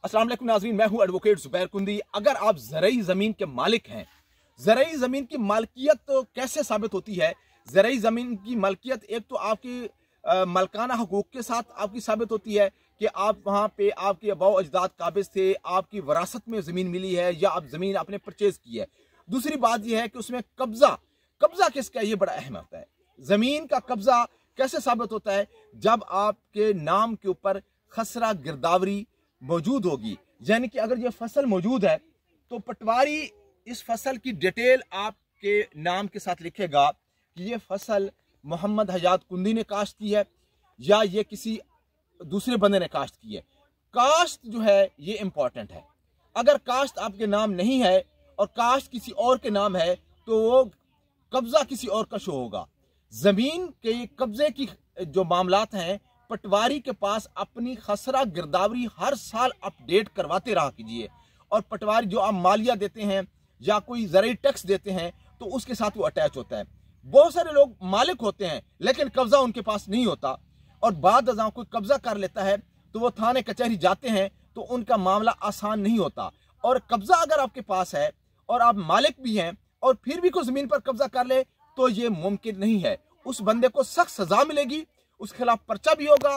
अस्सलाम वालेकुम नाज़रीन, मैं हूं एडवोकेट जुबैर कुंदी। अगर आप ज़रई ज़मीन के मालिक हैं, ज़रई ज़मीन की मालकियत तो कैसे साबित होती है? ज़रई ज़मीन की मालकियत एक तो आपकी मलकाना हकूक़ के साथ आपकी साबित होती है कि आप वहाँ पे आपके आबाओ अजदाद काबिज़ थे, आपकी वरासत में ज़मीन मिली है या आप ज़मीन आपने परचेज़ की है। दूसरी बात यह है कि उसमें कब्ज़ा किसका, ये बड़ा अहम होता है। ज़मीन का कब्ज़ा कैसे साबित होता है? जब आपके नाम के ऊपर खसरा गिरदावरी मौजूद होगी, यानी कि अगर ये फसल मौजूद है तो पटवारी इस फसल की डिटेल आपके नाम के साथ लिखेगा कि ये फसल मोहम्मद हजात कुंदी ने काश्त की है या ये किसी दूसरे बंदे ने काश्त की है। काश्त जो है ये इंपॉर्टेंट है। अगर काश्त आपके नाम नहीं है और काश्त किसी और के नाम है तो वो कब्जा किसी और का शो होगा। जमीन के कब्जे की जो मामलात हैं, पटवारी के पास अपनी खसरा गिरदावरी हर साल अपडेट करवाते रहा कीजिए। और पटवारी जो आप मालिया देते हैं या कोई ज़राई टैक्स देते हैं तो उसके साथ वो अटैच होता है। बहुत सारे लोग मालिक होते हैं लेकिन कब्जा उनके पास नहीं होता, और बाद अज़ां कोई कब्जा कर लेता है तो वो थाने कचहरी जाते हैं तो उनका मामला आसान नहीं होता। और कब्जा अगर आपके पास है और आप मालिक भी हैं और फिर भी कोई ज़मीन पर कब्जा कर ले तो ये मुमकिन नहीं है। उस बंदे को सख्त सजा मिलेगी, उसके खिलाफ पर्चा भी होगा,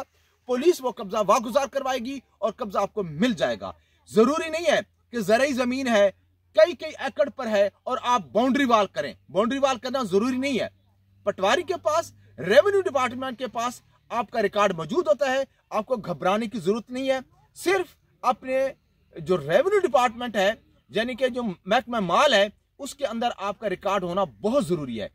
पुलिस वो कब्जा वागुजार करवाएगी और कब्जा आपको मिल जाएगा। जरूरी नहीं है कि ज़रई जमीन है, कई एकड़ पर है और आप बाउंड्री वाल करें। बाउंड्री वाल करना जरूरी नहीं है। पटवारी के पास, रेवेन्यू डिपार्टमेंट के पास आपका रिकॉर्ड मौजूद होता है। आपको घबराने की जरूरत नहीं है। सिर्फ अपने जो रेवेन्यू डिपार्टमेंट है, यानी कि जो महकमा माल है, उसके अंदर आपका रिकॉर्ड होना बहुत जरूरी है।